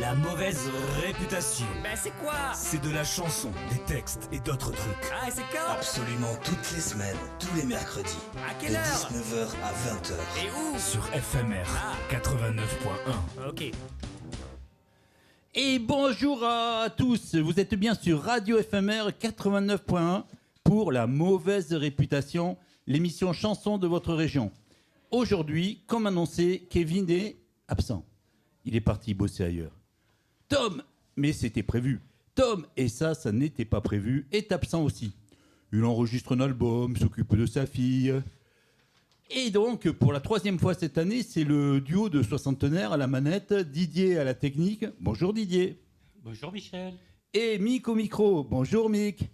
La mauvaise réputation. Ben c'est quoi? C'est de la chanson, des textes et d'autres trucs. Ah, et c'est quand? Absolument toutes les semaines, tous les mercredis. À quelle de heure? 19h à 20h. Et où? Sur FMR 89.1. Ok. Et bonjour à tous, vous êtes bien sur Radio FMR 89.1 pour la mauvaise réputation, l'émission chanson de votre région. Aujourd'hui, comme annoncé, Kevin est absent. Il est parti bosser ailleurs. Tom, mais c'était prévu. Tom, et ça n'était pas prévu, est absent aussi. Il enregistre un album, s'occupe de sa fille. Et donc, pour la 3e fois cette année, c'est le duo de soixantenaires à la manette, Didier à la technique. Bonjour Didier. Bonjour Michel. Et Mick au micro. Bonjour Mick.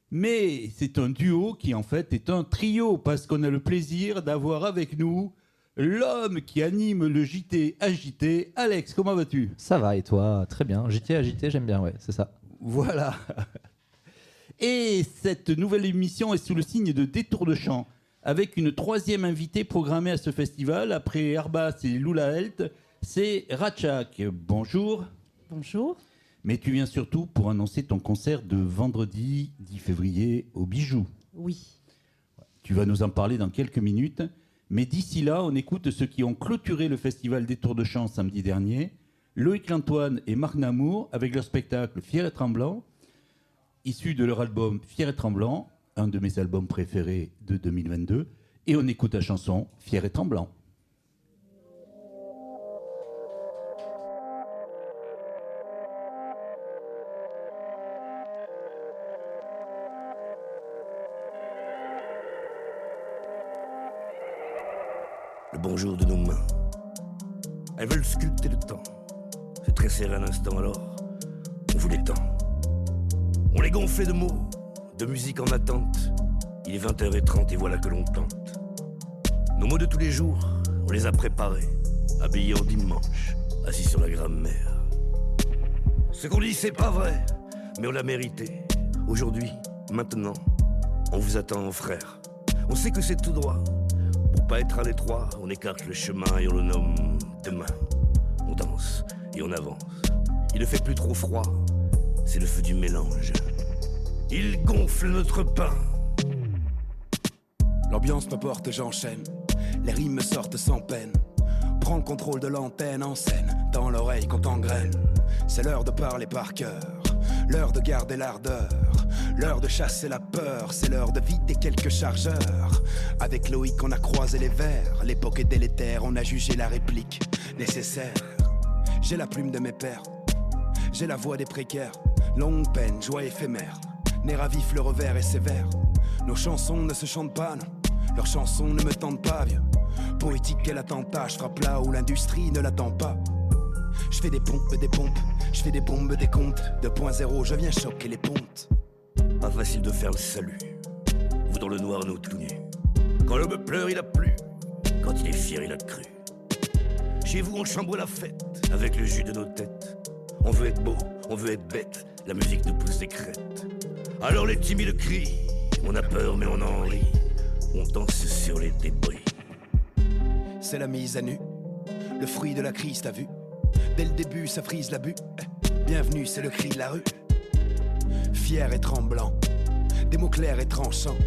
Mais c'est un duo qui en fait est un trio parce qu'on a le plaisir d'avoir avec nous l'homme qui anime le JT agité. Alex, comment vas-tu? Ça va et toi? Très bien. JT agité, j'aime bien, ouais, c'est ça. Voilà. Et cette nouvelle émission est sous le signe de Détour de Chant, avec une 3e invitée programmée à ce festival. Après Arbas et Lula Helt, c'est Ratchak. Bonjour. Bonjour. Mais tu viens surtout pour annoncer ton concert de vendredi 10 février au Bijou. Oui. Tu vas nous en parler dans quelques minutes. Mais d'ici là, on écoute ceux qui ont clôturé le festival Détour de Chant samedi dernier. Loïc Lantoine et Marc Namour avec leur spectacle Fier et Tremblant, issu de leur album Fier et Tremblant, un de mes albums préférés de 2022. Et on écoute la chanson Fier et Tremblant. Le bonjour de nos mains. Elles veulent sculpter le temps. Se tresser un instant alors, on vous l'étend. On les gonflait de mots, de musique en attente. Il est 20h30 et voilà que l'on tente. Nos mots de tous les jours, on les a préparés, habillés en dimanche, assis sur la grammaire. Ce qu'on dit c'est pas vrai, mais on l'a mérité. Aujourd'hui, maintenant, on vous attend frère. On sait que c'est tout droit. Pour pas être à l'étroit, on écarte le chemin et on le nomme demain. On danse et on avance. Il ne fait plus trop froid, c'est le feu du mélange. Il gonfle notre pain. L'ambiance me porte, j'enchaîne. Les rimes me sortent sans peine. Prends le contrôle de l'antenne en scène. Dans l'oreille qu'on t'engraine. C'est l'heure de parler par cœur. L'heure de garder l'ardeur. L'heure de chasser la peur. C'est l'heure de vider quelques chargeurs. Avec Loïc on a croisé les vers. L'époque est délétère, on a jugé la réplique nécessaire. J'ai la plume de mes pères. J'ai la voix des précaires. Longue peine, joie éphémère. Nerf à vif, le revers est sévère. Nos chansons ne se chantent pas, non. Leurs chansons ne me tentent pas, vieux. Poétique quel attentat, je frappe là où l'industrie ne l'attend pas. Je fais des pompes, je fais des bombes, des comptes. 2.0, je viens choquer les pontes. Pas facile de faire le salut. Vous dans le noir, nous tout nus. Quand l'homme pleure, il a plu. Quand il est fier, il a cru. Chez vous, on chambre la fête avec le jus de nos têtes. On veut être beau, on veut être bête. La musique nous pousse des crêtes. Alors les timides crient. On a peur, mais on en rit. On danse sur les débris. C'est la mise à nu. Le fruit de la crise, t'as vu? Dès le début, ça frise la butte. Bienvenue, c'est le cri de la rue. Fier et tremblant, des mots clairs et tranchants.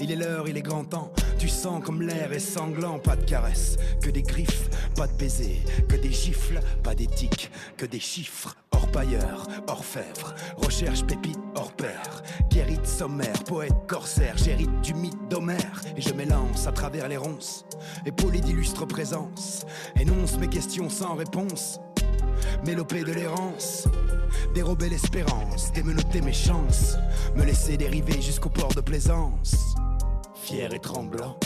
Il est l'heure, il est grand temps. Tu sens comme l'air est sanglant. Pas de caresses, que des griffes. Pas de baisers, que des gifles. Pas d'éthique, que des chiffres. Orpailleur, orfèvre, recherche pépite hors pair. Guérite sommaire, poète corsaire. J'hérite du mythe d'Homère. Et je m'élance à travers les ronces. Épaulé d'illustres présences. Énonce mes questions sans réponse. Mélopée de l'errance. Dérober l'espérance, démenoter mes chances. Me laisser dériver jusqu'au port de plaisance. Fier et tremblant.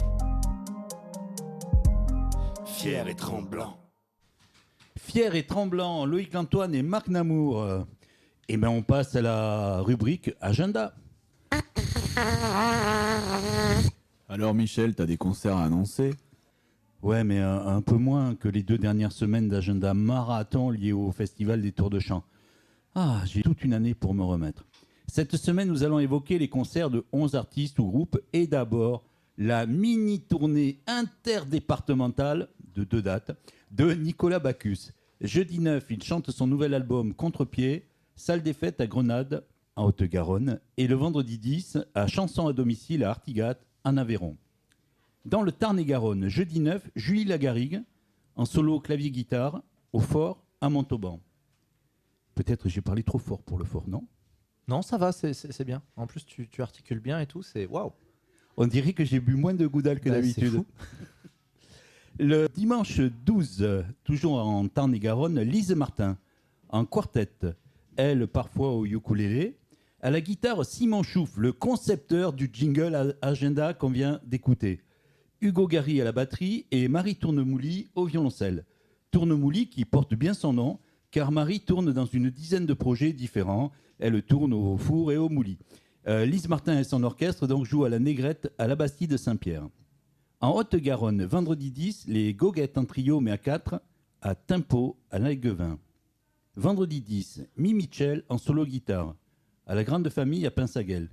Fier et tremblant. Fier et tremblant, Loïc Lantoine et Marc Namour. Et bien on passe à la rubrique Agenda. Alors Michel, t'as des concerts à annoncer? Ouais, mais un peu moins que les 2 dernières semaines d'agenda marathon liés au festival des Tours de Chant. Ah, j'ai toute une année pour me remettre. Cette semaine, nous allons évoquer les concerts de 11 artistes ou groupes et d'abord la mini-tournée interdépartementale de 2 dates de Nicolas Bacchus. Jeudi 9, il chante son nouvel album Contre-pied, salle des fêtes à Grenade, en Haute-Garonne, et le vendredi 10, à Chanson à domicile à Artigat, en Aveyron. Dans le Tarn-et-Garonne, jeudi 9, Julie Lagarrigue, en solo clavier-guitare, au Fort, à Montauban. Peut-être j'ai parlé trop fort pour le Fort, non ? Non, ça va, c'est bien. En plus, tu articules bien et tout, c'est waouh. On dirait que j'ai bu moins de goudal que Bah, d'habitude. c'est fou. Le dimanche 12, toujours en Tarn-et-Garonne, Lise Martin, en quartet, elle parfois au ukulélé. À la guitare, Simon Chouf, le concepteur du jingle Agenda qu'on vient d'écouter. Hugo Gary à la batterie et Marie Tournemouly au violoncelle. Tournemouly qui porte bien son nom, car Marie tourne dans une dizaine de projets différents. Elle tourne au four et au mouli. Lise Martin et son orchestre donc jouent à la Négrette à la Bastide de Saint-Pierre. En Haute-Garonne, vendredi 10, les Goguettes en trio mais à 4 à Timpo à l'Aiguevin. Vendredi 10, Mi Mitchell en solo guitare à la Grande Famille à Pinsaguel.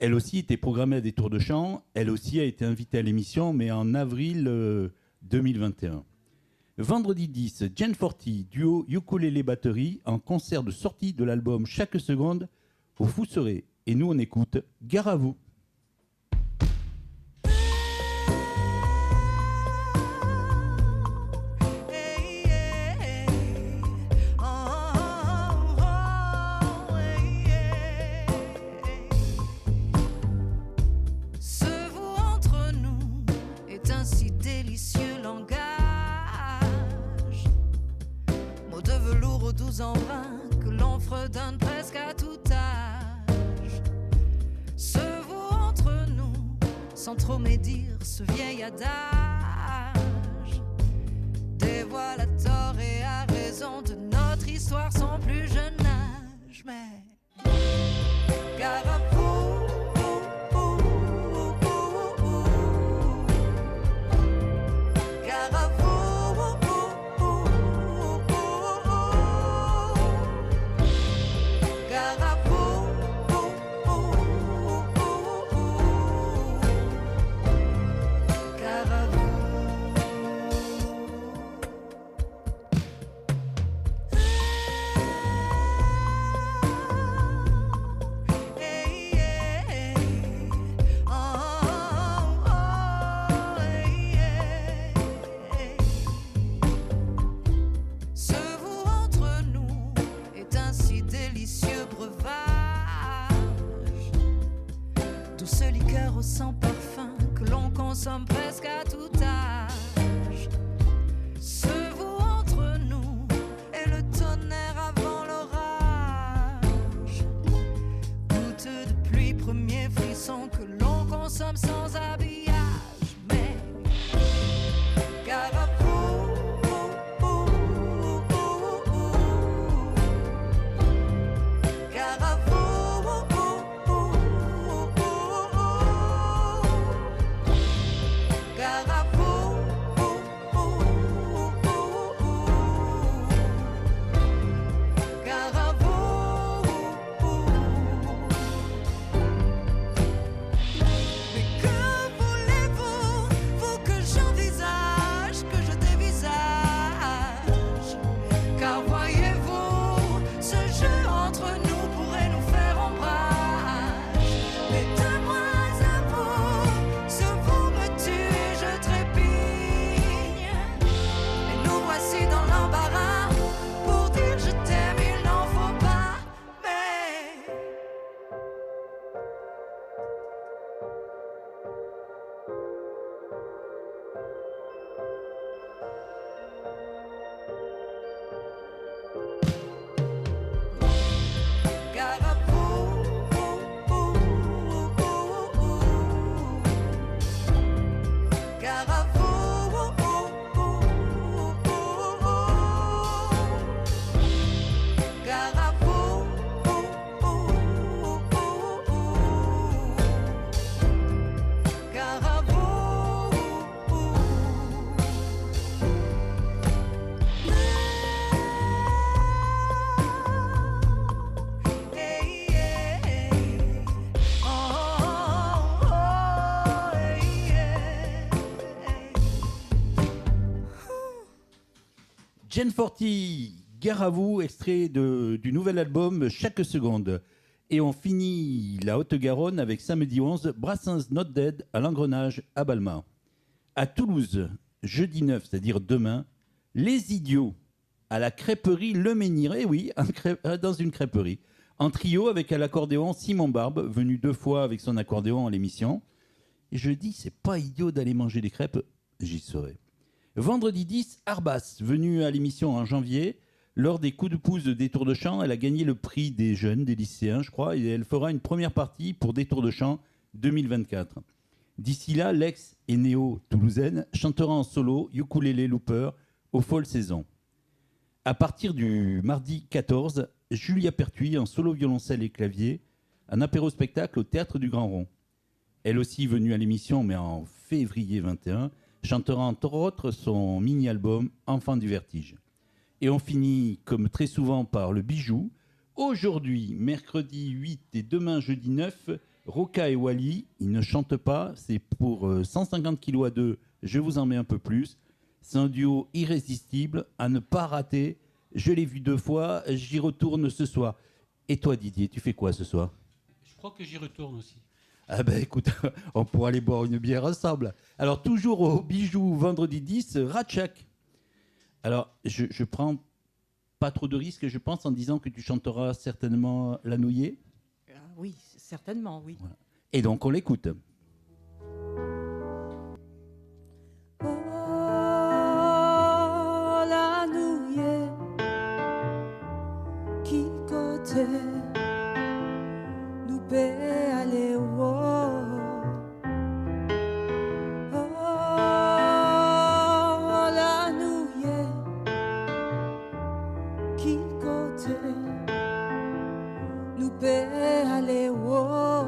Elle aussi était programmée à des tours de chant. Elle aussi a été invitée à l'émission, mais en avril 2021. Vendredi 10, Jen Forti, duo ukulélé-batterie, en concert de sortie de l'album Chaque Seconde au Fousseret. Et nous, on écoute Gare à vous. En vain que l'on fredonne presque à tout âge. Ce vous entre nous, sans trop médire ce vieil adage, dévoile à tort et à raison de notre histoire son plus jeune âge. Mais gare à vous, gare à vous. Jen Forti, gare à vous, extrait du nouvel album Chaque seconde. Et on finit la Haute-Garonne avec samedi 11, Brassens Not Dead à l'Engrenage à Balma. À Toulouse, jeudi 9, c'est-à-dire demain, Les Idiots à la crêperie Le Menhir. Eh oui, dans une crêperie. En trio avec à l'accordéon Simon Barbe, venu 2 fois avec son accordéon à l'émission. Et je dis, c'est pas idiot d'aller manger des crêpes, j'y serai. Vendredi 10, Arbas, venue à l'émission en janvier. Lors des coups de pouce de Détour de Chant, elle a gagné le prix des jeunes, des lycéens, je crois, et elle fera une première partie pour Détour de Chant 2024. D'ici là, l'ex et néo-toulousaine chantera en solo Ukulele Looper aux Folles Saisons. À partir du mardi 14, Julia Pertuis en solo violoncelle et clavier, un apéro-spectacle au Théâtre du Grand Rond. Elle aussi venue à l'émission, mais en février 21, chantera entre autres son mini-album Enfant du Vertige. Et on finit, comme très souvent, par le bijou. Aujourd'hui, mercredi 8 et demain, jeudi 9, Roca et Wally, ils ne chantent pas. C'est pour 150 kilos à deux, je vous en mets un peu plus. C'est un duo irrésistible, à ne pas rater. Je l'ai vu 2 fois, j'y retourne ce soir. Et toi, Didier, tu fais quoi ce soir ? Je crois que j'y retourne aussi. Ah ben écoute, on pourra aller boire une bière ensemble. Alors, toujours au bijou, vendredi 10, Ratchak. Alors, je prends pas trop de risques, je pense, en disant que tu chanteras certainement La Nouillée. Oui, certainement, oui. Voilà. Et donc, on l'écoute. Oh, la nouillée qui côté nous paie aller oh, la nouillée qui côté nous paie aller oh.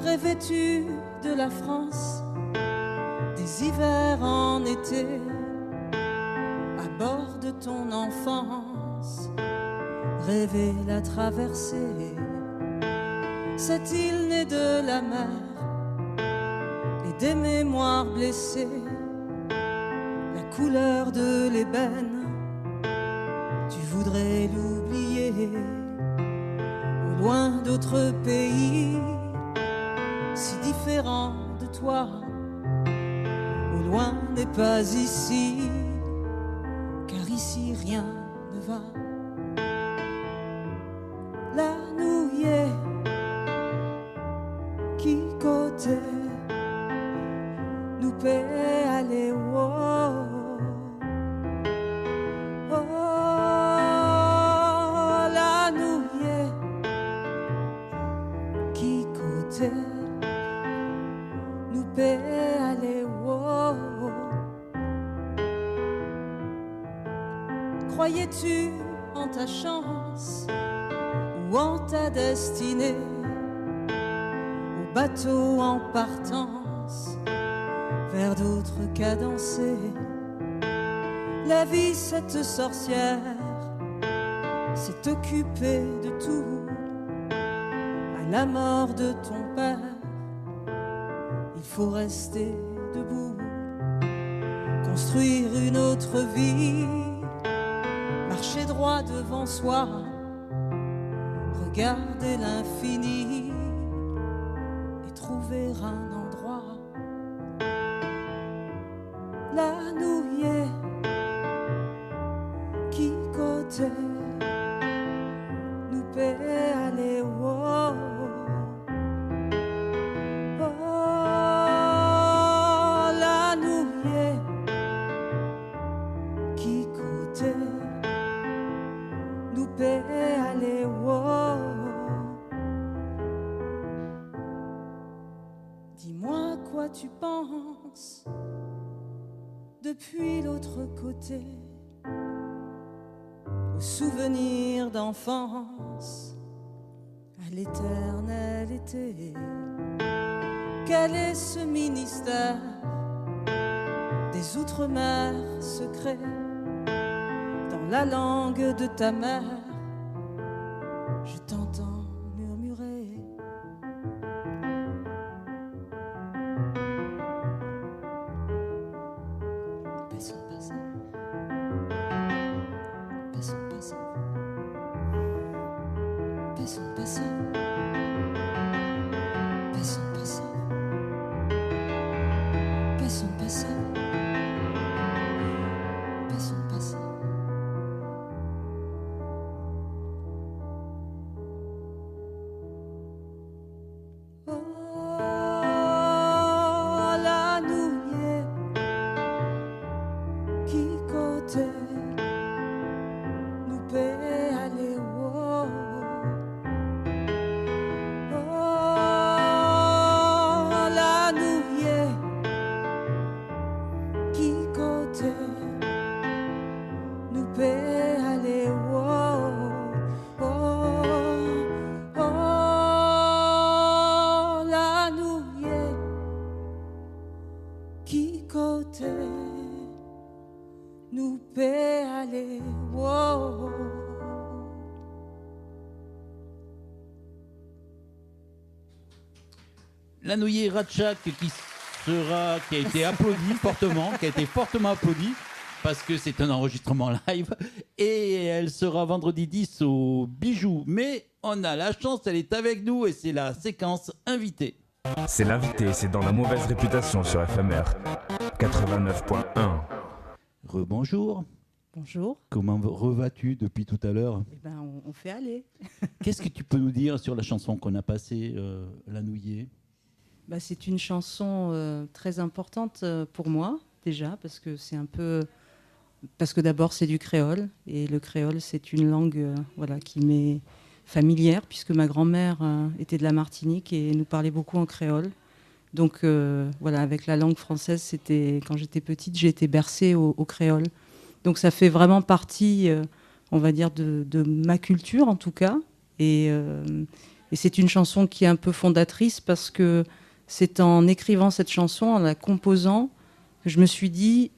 Rêvais-tu de la France, des hivers en été, à bord de ton enfance, rêver la traversée, cette île née de la mer et des mémoires blessées, la couleur de l'ébène, tu voudrais l'oublier, au loin d'autres pays, si différent de toi, au loin n'est pas ici, car ici rien ne va. La nouillée qui côté nous paie aller oh, oh, la nouillée qui côté nous paie aller oh. Croyais-tu en ta chance ou en ta destinée, au bateau en partance vers d'autres cadencées? La vie, cette sorcière, s'est occupée de tout. À la mort de ton père, il faut rester debout, construire une autre vie, marcher droit devant soi, regarder l'infini et trouver un endroit. La nouillée qui côté nous paie aller oh, oh, la nouillée qui côté nous paie aller oh. Dis-moi quoi tu penses depuis l'autre côté, aux souvenirs d'enfance, à l'éternel été. Quel est ce ministère des outre-mer secrets, dans la langue de ta mère? Je t'entends murmurer. côté nous peut aller. Wow. Lanouye Ratchak qui a été applaudi fortement, qui a été fortement applaudi parce que c'est un enregistrement live et elle sera vendredi 10 au Bijou. Mais on a la chance, elle est avec nous et c'est la séquence invitée. C'est l'invité, c'est dans la mauvaise réputation sur FMR 89.1. Rebonjour. Bonjour. Comment vas-tu depuis tout à l'heure? Eh ben, on fait aller. Qu'est-ce que tu peux nous dire sur la chanson qu'on a passée, Lanouye? Bah, c'est une chanson très importante pour moi, déjà, parce que c'est un peu... Parce que d'abord, c'est du créole. Et le créole, c'est une langue voilà, qui m'est familière, puisque ma grand-mère était de la Martinique et nous parlait beaucoup en créole. Donc, voilà, avec la langue française, c'était quand j'étais petite, j'ai été bercée au créole. Donc, ça fait vraiment partie, on va dire, de ma culture, en tout cas. Et c'est une chanson qui est un peu fondatrice parce que c'est en écrivant cette chanson, en la composant, que je me suis dit,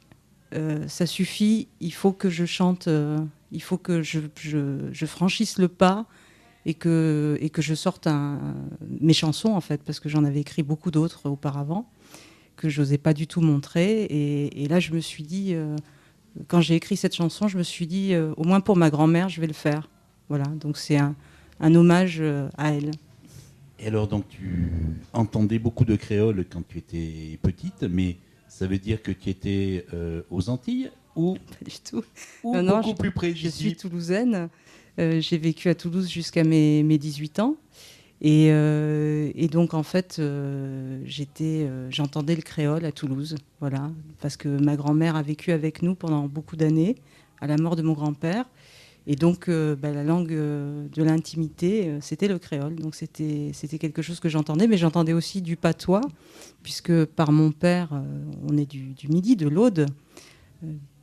ça suffit, il faut que je chante, il faut que je franchisse le pas et que je sorte mes chansons, en fait, parce que j'en avais écrit beaucoup d'autres auparavant, que je n'osais pas du tout montrer. Et là, je me suis dit, quand j'ai écrit cette chanson, je me suis dit, au moins pour ma grand-mère, je vais le faire. Voilà, donc c'est un hommage à elle. Et alors, donc, tu entendais beaucoup de créole quand tu étais petite, mais ça veut dire que tu étais aux Antilles ou Pas du tout. ou Non, beaucoup plus près Je d'ici? suis toulousaine. J'ai vécu à Toulouse jusqu'à mes 18 ans. Et donc, en fait, j'entendais le créole à Toulouse. Voilà, parce que ma grand-mère a vécu avec nous pendant beaucoup d'années, à la mort de mon grand-père. Et donc, la langue de l'intimité, c'était le créole. Donc, c'était quelque chose que j'entendais. Mais j'entendais aussi du patois, puisque par mon père, on est du Midi, de l'Aude,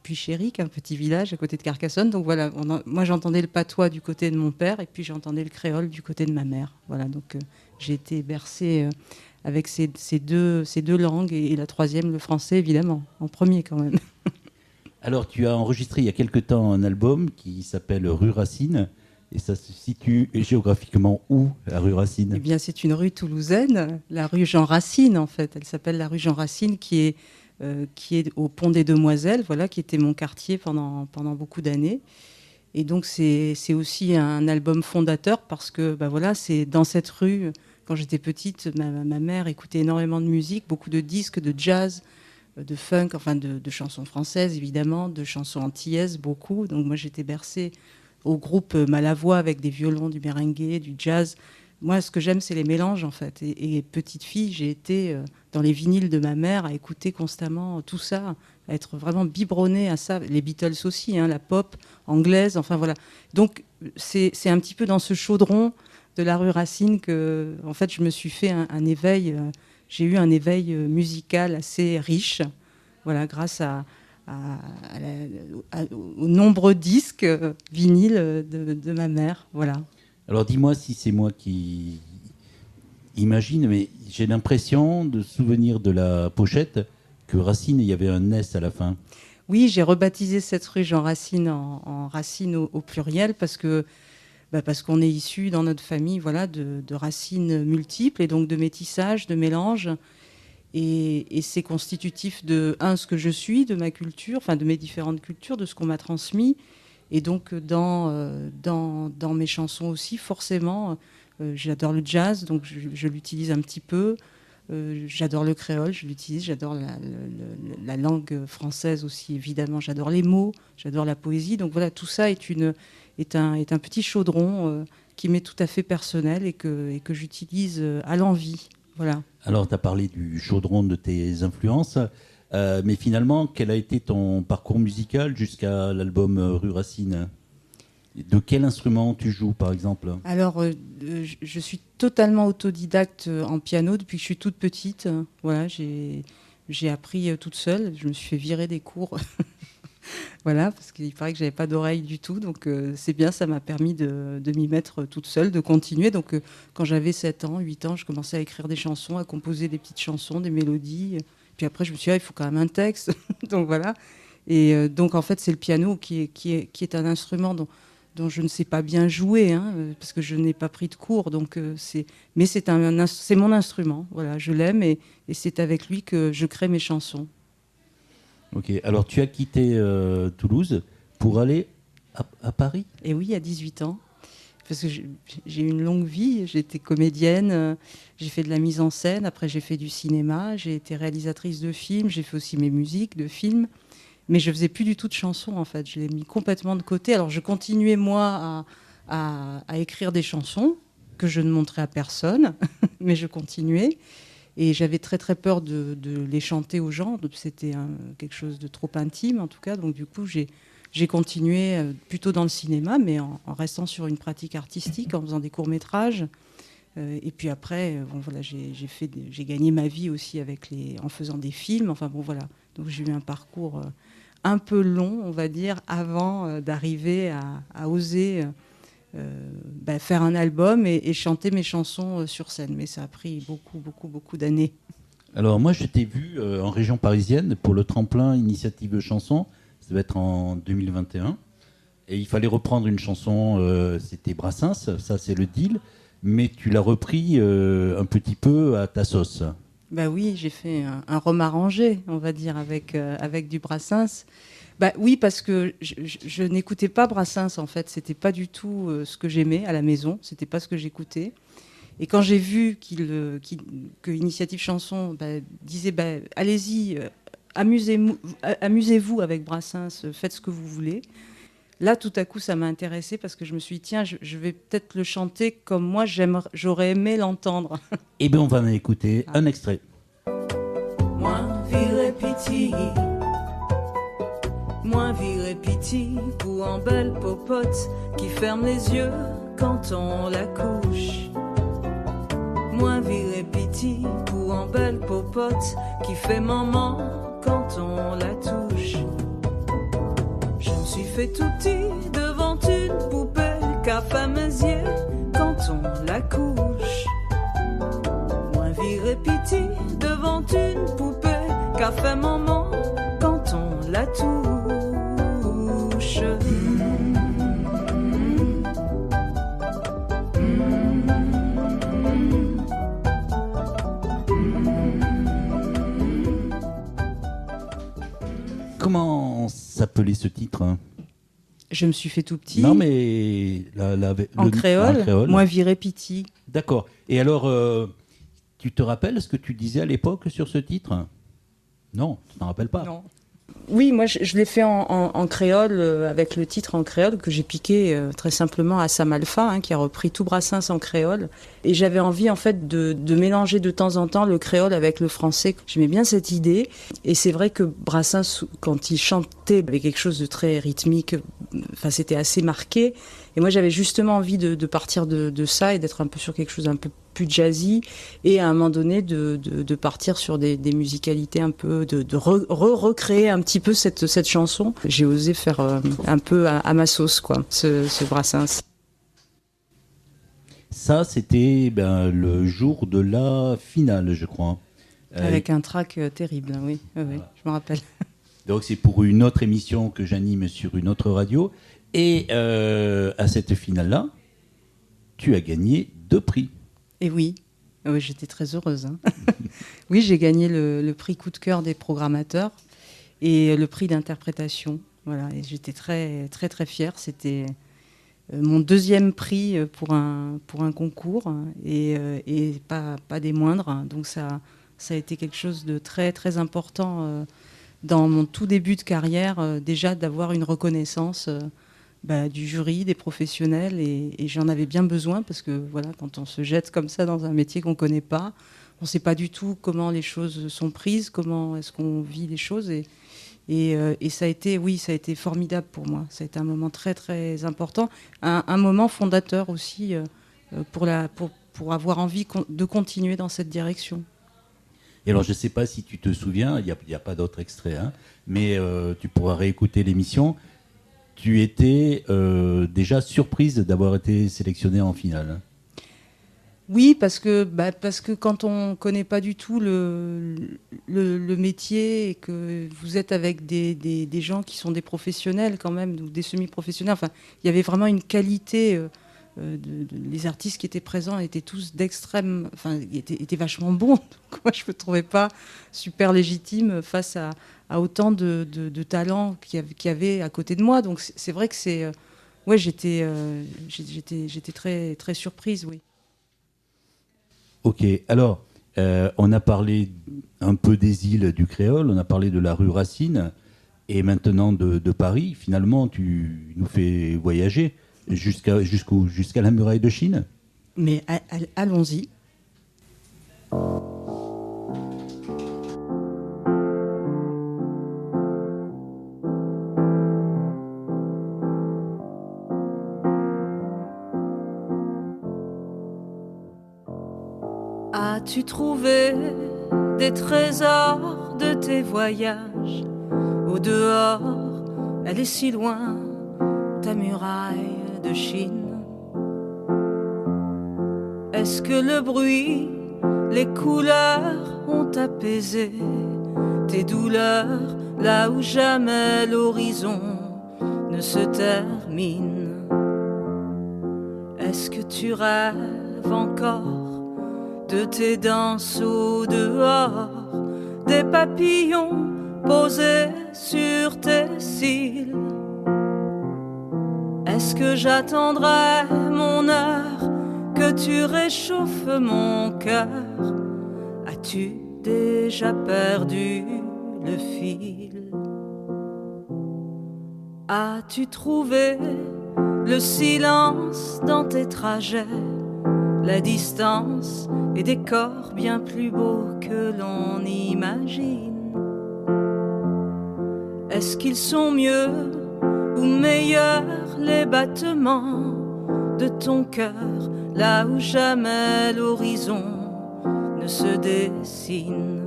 puis Chéric, un petit village à côté de Carcassonne. Donc, voilà, moi, j'entendais le patois du côté de mon père, et puis j'entendais le créole du côté de ma mère. Voilà, donc j'ai été bercée avec ces deux langues, et la troisième, le français, évidemment, en premier quand même. Alors, tu as enregistré il y a quelque temps un album qui s'appelle Rue Racine. Et ça se situe géographiquement où, la rue Racine? Eh bien, c'est une rue toulousaine, la rue Jean Racine, en fait. Elle s'appelle la rue Jean Racine, qui est au Pont des Demoiselles, voilà, qui était mon quartier pendant beaucoup d'années. Et donc, c'est aussi un album fondateur parce que, voilà, c'est dans cette rue, quand j'étais petite, ma mère écoutait énormément de musique, beaucoup de disques, de jazz, de funk, enfin de chansons françaises évidemment, de chansons antillaises beaucoup. Donc moi j'étais bercée au groupe Malavoie avec des violons, du merengue, du jazz. Moi ce que j'aime c'est les mélanges en fait. Et petite fille j'ai été dans les vinyles de ma mère à écouter constamment tout ça, à être vraiment biberonnée à ça. Les Beatles aussi, hein, la pop anglaise, enfin voilà. Donc c'est un petit peu dans ce chaudron de la rue Racine que en fait je me suis fait un éveil. J'ai eu un éveil musical assez riche, voilà, grâce aux nombreux disques vinyles de ma mère. Voilà. Alors dis-moi si c'est moi qui imagine, mais j'ai l'impression de souvenir de la pochette que Racine, il y avait un S à la fin. Oui, j'ai rebaptisé cette rue Jean Racine en Racine au pluriel parce qu'on est issu dans notre famille, voilà, de racines multiples et donc de métissage, de mélange. Et c'est constitutif de, ce que je suis, de ma culture, enfin de mes différentes cultures, de ce qu'on m'a transmis. Et donc dans mes chansons aussi, forcément, j'adore le jazz, donc je l'utilise un petit peu. J'adore le créole, je l'utilise. J'adore la langue française aussi, évidemment. J'adore les mots, j'adore la poésie. Donc voilà, tout ça est un petit chaudron qui m'est tout à fait personnel et que j'utilise à l'envi. Voilà. Alors, tu as parlé du chaudron de tes influences, mais finalement, quel a été ton parcours musical jusqu'à l'album Rue Racine? De quel instrument tu joues, par exemple? Alors, je suis totalement autodidacte en piano depuis que je suis toute petite. Voilà, j'ai appris toute seule. Je me suis fait virer des cours. Voilà, parce qu'il paraît que j'avais pas d'oreille du tout, donc c'est bien, ça m'a permis de m'y mettre toute seule, de continuer. Donc quand j'avais 7 ans, 8 ans, je commençais à écrire des chansons, à composer des petites chansons, des mélodies. Puis après, je me suis dit, il faut quand même un texte. Donc voilà. Et donc en fait, c'est le piano qui est un instrument dont je ne sais pas bien jouer, hein, parce que je n'ai pas pris de cours. Donc mais c'est mon instrument. Voilà, je l'aime et c'est avec lui que je crée mes chansons. Ok, alors tu as quitté Toulouse pour aller à Paris ? Et oui, à 18 ans. Parce que j'ai eu une longue vie, j'ai été comédienne, j'ai fait de la mise en scène, après j'ai fait du cinéma, j'ai été réalisatrice de films, j'ai fait aussi mes musiques de films, mais je faisais plus du tout de chansons en fait, je l'ai mis complètement de côté. Alors je continuais moi à écrire des chansons que je ne montrais à personne, mais je continuais. Et j'avais très très peur de les chanter aux gens, donc c'était quelque chose de trop intime en tout cas, donc du coup j'ai continué plutôt dans le cinéma, mais en restant sur une pratique artistique, en faisant des courts-métrages. Et puis après, voilà, j'ai gagné ma vie aussi en faisant des films. Enfin bon, voilà. Donc j'ai eu un parcours un peu long, on va dire, avant d'arriver à oser faire un album et chanter mes chansons sur scène. Mais ça a pris beaucoup d'années. Alors moi, je t'ai vu en région parisienne pour le tremplin Initiative Chanson. Ça va être en 2021. Et il fallait reprendre une chanson, c'était Brassens, ça c'est le deal. Mais tu l'as repris un petit peu à ta sauce. Bah oui, j'ai fait un rhum arrangé, on va dire, avec du Brassens. Bah oui, parce que je n'écoutais pas Brassens en fait. C'était pas du tout ce que j'aimais à la maison. C'était pas ce que j'écoutais. Et quand j'ai vu que Initiative Chanson disait allez-y, amusez-vous avec Brassens, faites ce que vous voulez. Là, tout à coup, ça m'a intéressée parce que je me suis dit, tiens, je vais peut-être le chanter comme moi, j'aurais aimé l'entendre. Eh bien, on va en écouter un extrait. Moins viré pitié, moins viré pitié pour un bel popote qui ferme les yeux quand on la couche. Moins viré pitié pour un bel popote qui fait maman quand on la touche. Je me suis fait tout petit devant une poupée qu'a fait mes yeux quand on la couche. Moins viré pitié devant une poupée qu'a fait maman quand on la touche. Comment s'appelait ce titre, hein? Je me suis fait tout petit. Non, mais en créole, moins viré pitié. D'accord. Et alors, tu te rappelles ce que tu disais à l'époque sur ce titre? Non, tu t'en rappelles pas? Non. Oui, moi je l'ai fait en créole, avec le titre en créole que j'ai piqué très simplement à Sam Alpha, hein, qui a repris tout Brassens en créole. Et j'avais envie en fait de mélanger de temps en temps le créole avec le français. J'aimais bien cette idée. Et c'est vrai que Brassens, quand il chantait, avait quelque chose de très rythmique. Enfin, c'était assez marqué. Et moi, j'avais justement envie de partir de ça et d'être un peu sur quelque chose un peu plus jazzy. Et à un moment donné, de partir sur des musicalités un peu, de recréer un petit peu cette chanson. J'ai osé faire un peu à ma sauce, quoi, ce Brassens. Ça, c'était le jour de la finale, je crois. Avec un track terrible, oui, voilà. Je me rappelle. Donc, c'est pour une autre émission que j'anime sur une autre radio. Et à cette finale-là, tu as gagné 2 prix. Et oui, j'étais très heureuse. Hein. Oui, j'ai gagné le prix coup de cœur des programmateurs et le prix d'interprétation. Voilà, et j'étais très, très, très fière. C'était mon 2e prix pour un concours et pas des moindres. Donc ça a été quelque chose de très, très important dans mon tout début de carrière, déjà d'avoir une reconnaissance du jury, des professionnels, et j'en avais bien besoin parce que voilà, quand on se jette comme ça dans un métier qu'on ne connaît pas, on ne sait pas du tout comment les choses sont prises, comment est-ce qu'on vit les choses, et ça a été formidable pour moi. Ça a été un moment très très important, un moment fondateur aussi pour avoir envie de continuer dans cette direction. Et alors, je ne sais pas si tu te souviens, il n'y a pas d'autres extraits, hein, mais tu pourras réécouter l'émission. Tu étais déjà surprise d'avoir été sélectionnée en finale. Oui, parce que quand on connaît pas du tout le métier et que vous êtes avec des gens qui sont des professionnels quand même, ou des semi-professionnels, enfin, il y avait vraiment une qualité. Les artistes qui étaient présents étaient tous d'extrême, enfin, étaient vachement bons. Donc, moi, je me trouvais pas super légitime face à autant de talents qu'il y avait à côté de moi. Donc, c'est vrai que j'étais très très surprise, oui. Ok, alors, on a parlé un peu des îles du Créole, on a parlé de la rue Racine, et maintenant de Paris. Finalement, tu nous fais voyager jusqu'à la muraille de Chine. Mais allons-y. As-tu trouvé des trésors de tes voyages? Au dehors, elle est si loin, ta muraille de Chine. Est-ce que le bruit, les couleurs ont apaisé tes douleurs là où jamais l'horizon ne se termine? Est-ce que tu rêves encore de tes danses au dehors, des papillons posés sur tes cils? Est-ce que j'attendrai mon heure, que tu réchauffes mon cœur? As-tu déjà perdu le fil? As-tu trouvé le silence dans tes trajets, la distance et des corps bien plus beaux que l'on imagine? Est-ce qu'ils sont mieux ou meilleurs les battements de ton cœur là où jamais l'horizon ne se dessine?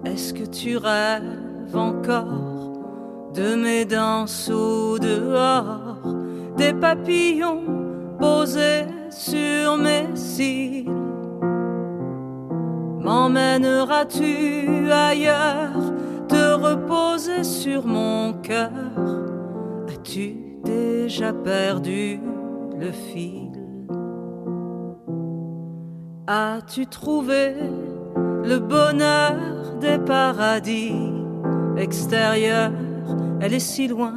Est-ce que tu rêves encore de mes danses au dehors, des papillons posés sur mes cils? M'emmèneras-tu ailleurs, te reposer sur mon cœur? As-tu déjà perdu le fil? As-tu trouvé le bonheur des paradis extérieurs? Elle est si loin,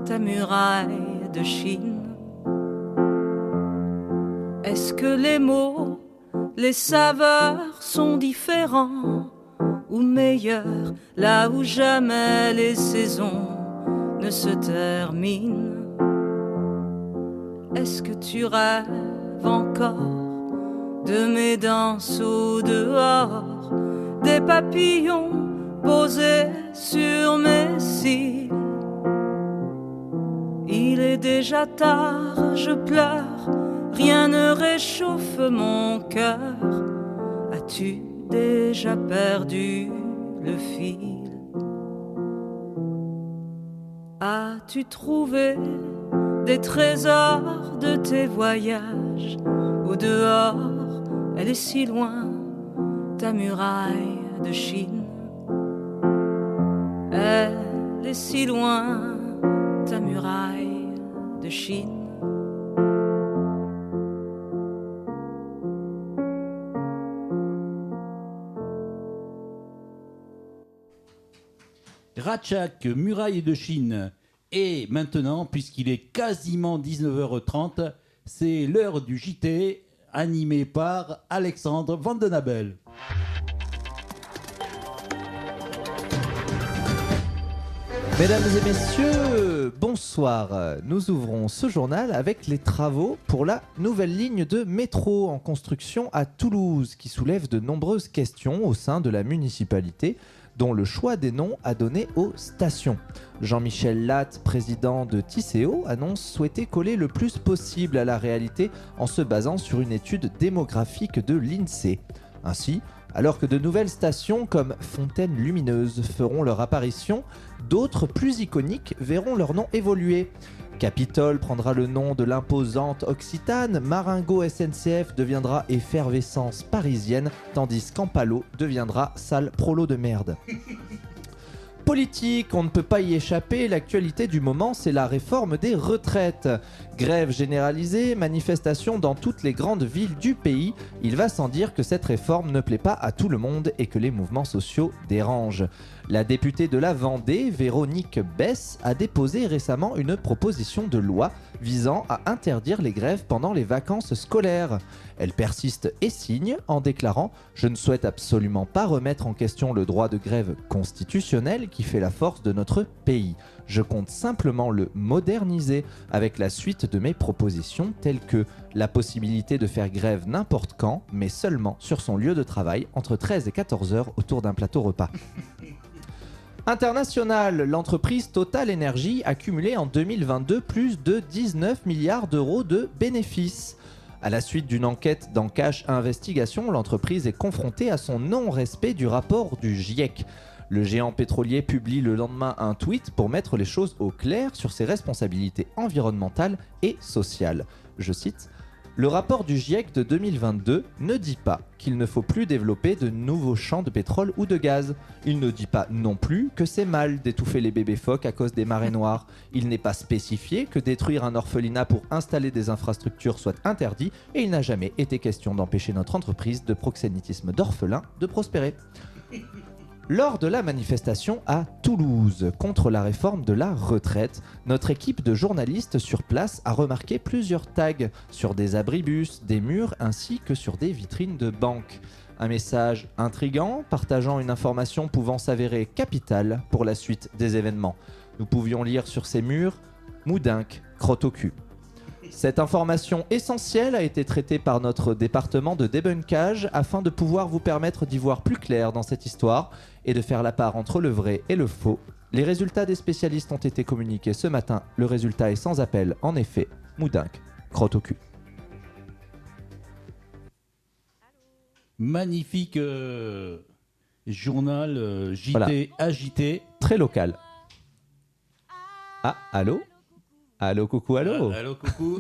ta muraille de Chine. Est-ce que les mots, les saveurs sont différents ou meilleurs là où jamais les saisons ne se terminent? Est-ce que tu rêves encore de mes danses au dehors, des papillons posés sur mes cils? Il est déjà tard, je pleure, rien ne réchauffe mon cœur. As-tu déjà perdu le fil? As-tu trouvé des trésors de tes voyages? Au dehors, elle est si loin, ta muraille de Chine. Elle est si loin, ta muraille de Chine. Ratchak, muraille de Chine. Et maintenant, puisqu'il est quasiment 19h30, c'est l'heure du JT animé par Alexandre Vandenabel. Mesdames et messieurs, bonsoir. Nous ouvrons ce journal avec les travaux pour la nouvelle ligne de métro en construction à Toulouse qui soulève de nombreuses questions au sein de la municipalité, dont le choix des noms a donné aux stations. Jean-Michel Latte, président de Tisséo, annonce souhaiter coller le plus possible à la réalité en se basant sur une étude démographique de l'INSEE. Ainsi, Alors que de nouvelles stations comme Fontaine Lumineuse feront leur apparition, d'autres plus iconiques verront leur nom évoluer. Capitole prendra le nom de l'imposante Occitane, Marengo SNCF deviendra Effervescence parisienne, tandis qu'Ampalo deviendra Sale Prolo de merde. Politique, on ne peut pas y échapper, l'actualité du moment c'est la réforme des retraites. Grève généralisée, manifestations dans toutes les grandes villes du pays, il va sans dire que cette réforme ne plaît pas à tout le monde et que les mouvements sociaux dérangent. La députée de la Vendée, Véronique Besse, a déposé récemment une proposition de loi visant à interdire les grèves pendant les vacances scolaires. Elle persiste et signe en déclarant « Je ne souhaite absolument pas remettre en question le droit de grève constitutionnel qui fait la force de notre pays. Je compte simplement le moderniser avec la suite de mes propositions telles que la possibilité de faire grève n'importe quand, mais seulement sur son lieu de travail entre 13 et 14 heures autour d'un plateau repas. » International, l'entreprise Total Energy a cumulé en 2022 plus de 19 milliards d'euros de bénéfices. À la suite d'une enquête d'Encash Investigation, l'entreprise est confrontée à son non-respect du rapport du GIEC. Le géant pétrolier publie le lendemain un tweet pour mettre les choses au clair sur ses responsabilités environnementales et sociales. Je cite: « Le rapport du GIEC de 2022 ne dit pas qu'il ne faut plus développer de nouveaux champs de pétrole ou de gaz. Il ne dit pas non plus que c'est mal d'étouffer les bébés phoques à cause des marées noires. Il n'est pas spécifié que détruire un orphelinat pour installer des infrastructures soit interdit et il n'a jamais été question d'empêcher notre entreprise de proxénétisme d'orphelins de prospérer. » Lors de la manifestation à Toulouse contre la réforme de la retraite, notre équipe de journalistes sur place a remarqué plusieurs tags sur des abribus, des murs ainsi que sur des vitrines de banques. Un message intriguant partageant une information pouvant s'avérer capitale pour la suite des événements. Nous pouvions lire sur ces murs « Moudinque, crotte au cul ». Cette information essentielle a été traitée par notre département de débunkage afin de pouvoir vous permettre d'y voir plus clair dans cette histoire et de faire la part entre le vrai et le faux. Les résultats des spécialistes ont été communiqués ce matin. Le résultat est sans appel, en effet. Moudinque, crotte au cul. Magnifique journal JT Voilà. agité. Très local. Ah, allô ? Allô, coucou, allô. Allô, coucou.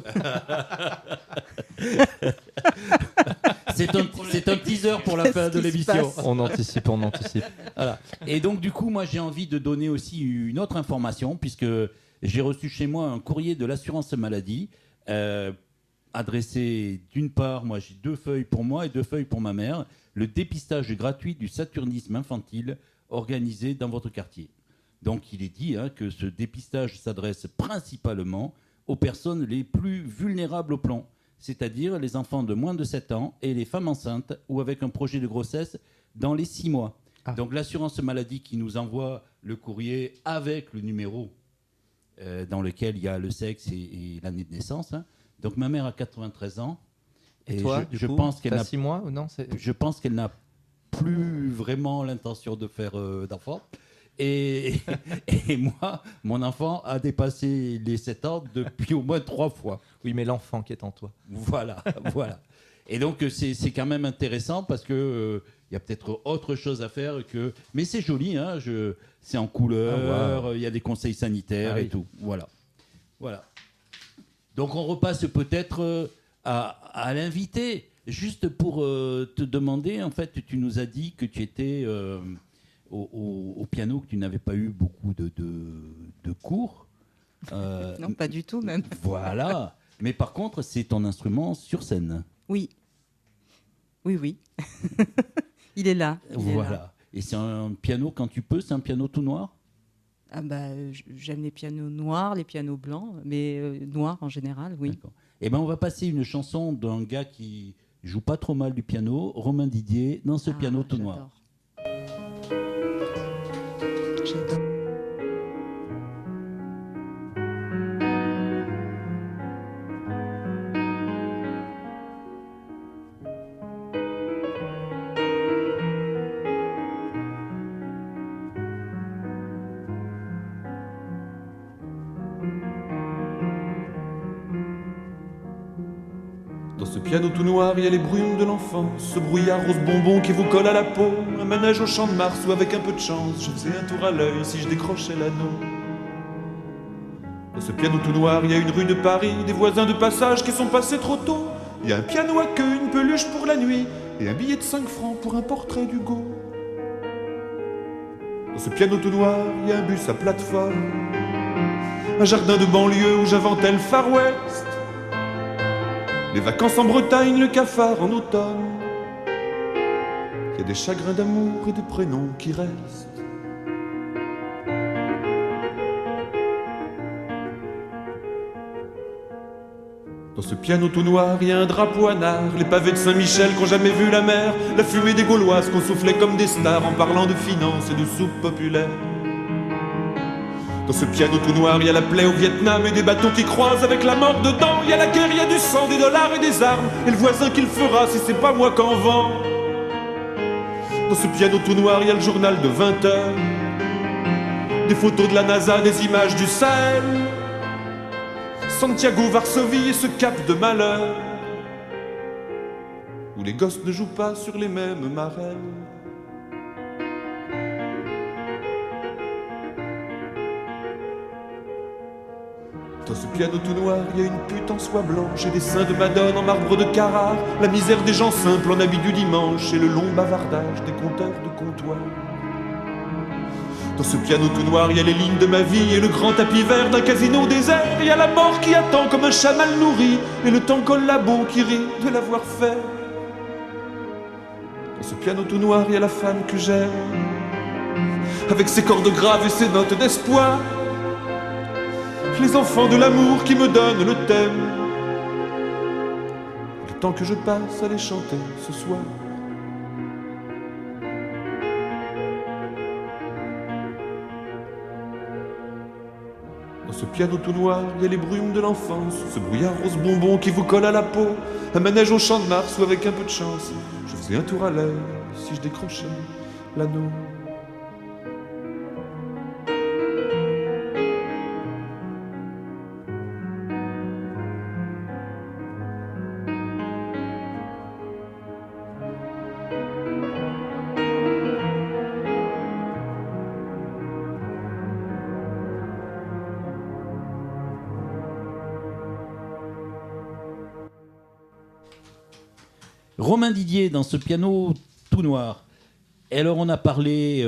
C'est un teaser pour la fin de l'émission. On anticipe, on anticipe. Voilà. Et donc, du coup, moi, j'ai envie de donner aussi une autre information, puisque j'ai reçu chez moi un courrier de l'assurance maladie, adressé d'une part, moi, j'ai 2 feuilles pour moi et 2 feuilles pour ma mère, le dépistage gratuit du saturnisme infantile organisé dans votre quartier. Donc, il est dit que ce dépistage s'adresse principalement aux personnes les plus vulnérables au plomb, c'est-à-dire les enfants de moins de 7 ans et les femmes enceintes ou avec un projet de grossesse dans les 6 mois. Ah. Donc, l'assurance maladie qui nous envoie le courrier avec le numéro dans lequel il y a le sexe et l'année de naissance. Donc, ma mère a 93 ans. Et toi, je pense qu'elle a 6 mois ou non ? Je pense qu'elle n'a plus vraiment l'intention de faire d'enfant. Et moi, mon enfant a dépassé les 7 ans depuis au moins 3 fois. Oui, mais l'enfant qui est en toi. Voilà, voilà. Et donc, c'est quand même intéressant parce que y a peut-être autre chose à faire que... Mais c'est joli, c'est en couleur, il y a des conseils sanitaires et tout. Voilà. Voilà. Donc, on repasse peut-être à l'invité. Juste pour te demander, en fait, tu nous as dit que tu étais... Au piano, que tu n'avais pas eu beaucoup de cours. Non, pas du tout même. Voilà. Mais par contre, c'est ton instrument sur scène. Oui. Oui. Il est là. Voilà. Et c'est un piano, quand tu peux, c'est un piano tout noir ? Ah bah, j'aime les pianos noirs, les pianos blancs, mais noirs en général, oui. D'accord. Eh ben, on va passer une chanson d'un gars qui joue pas trop mal du piano, Romain Didier, dans ce piano tout noir. J'adore. Dans ce piano tout noir, il y a les brumes de l'enfance, ce brouillard rose bonbon qui vous colle à la peau, un manège au champ de Mars où avec un peu de chance, je faisais un tour à l'œil si je décrochais l'anneau. Dans ce piano tout noir, il y a une rue de Paris, des voisins de passage qui sont passés trop tôt. Il y a un piano à queue, une peluche pour la nuit, et un billet de 5 francs pour un portrait d'Hugo. Dans ce piano tout noir, il y a un bus à plateforme, un jardin de banlieue où j'inventais le Far West, les vacances en Bretagne, le cafard en automne. Il y a des chagrins d'amour et des prénoms qui restent. Dans ce piano tout noir, il y a un drapeau à nard, les pavés de Saint-Michel qu'ont jamais vu la mer, la fumée des Gauloises qu'on soufflait comme des stars en parlant de finances et de soupe populaire. Dans ce piano tout noir, il y a la plaie au Vietnam et des bateaux qui croisent avec la mort dedans. Il y a la guerre, il y a du sang, des dollars et des armes, et le voisin qui le fera si c'est pas moi qu'en vend. Dans ce piano tout noir, il y a le journal de 20 heures, des photos de la NASA, des images du Sahel, Santiago, Varsovie et ce cap de malheur, où les gosses ne jouent pas sur les mêmes marelles. Dans ce piano tout noir, il y a une pute en soie blanche et des seins de Madone en marbre de Carrare, la misère des gens simples en habit du dimanche et le long bavardage des compteurs de comptoir. Dans ce piano tout noir, il y a les lignes de ma vie et le grand tapis vert d'un casino désert. Il y a la mort qui attend comme un chat mal nourri et le temps collabo qui rit de l'avoir fait. Dans ce piano tout noir, il y a la femme que j'aime, avec ses cordes graves et ses notes d'espoir, les enfants de l'amour qui me donnent le thème, le temps que je passe à les chanter ce soir. Dans ce piano tout noir, il y a les brumes de l'enfance, ce brouillard rose bonbon qui vous colle à la peau, un manège au champ de Mars où avec un peu de chance, je faisais un tour à l'œil si je décrochais l'anneau. Romain Didier dans ce piano tout noir. Et alors on a parlé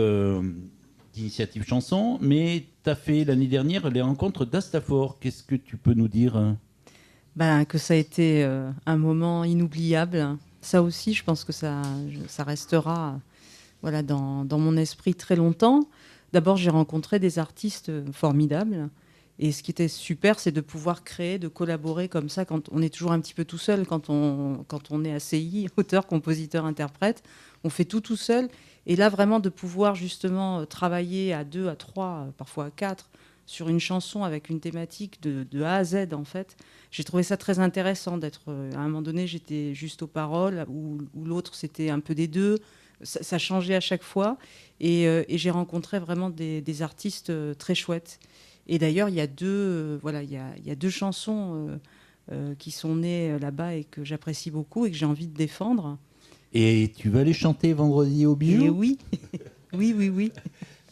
d'initiative chanson, mais tu as fait l'année dernière les rencontres d'Astafor. Qu'est-ce que tu peux nous dire? Que ça a été un moment inoubliable. Ça aussi, je pense que ça restera dans mon esprit très longtemps. D'abord, j'ai rencontré des artistes formidables. Et ce qui était super, c'est de pouvoir créer, de collaborer comme ça, quand on est toujours un petit peu tout seul, quand on est ACI, auteur, compositeur, interprète, on fait tout seul. Et là, vraiment, de pouvoir justement travailler à 2, à 3, parfois à 4, sur une chanson avec une thématique de A à Z, en fait, j'ai trouvé ça très intéressant d'être... À un moment donné, j'étais juste aux paroles, ou l'autre, c'était un peu des deux. Ça changeait à chaque fois. Et j'ai rencontré vraiment des artistes très chouettes. Et d'ailleurs, il y a deux chansons qui sont nées là-bas et que j'apprécie beaucoup et que j'ai envie de défendre. Et tu vas les chanter vendredi au Bijou? Et oui, oui.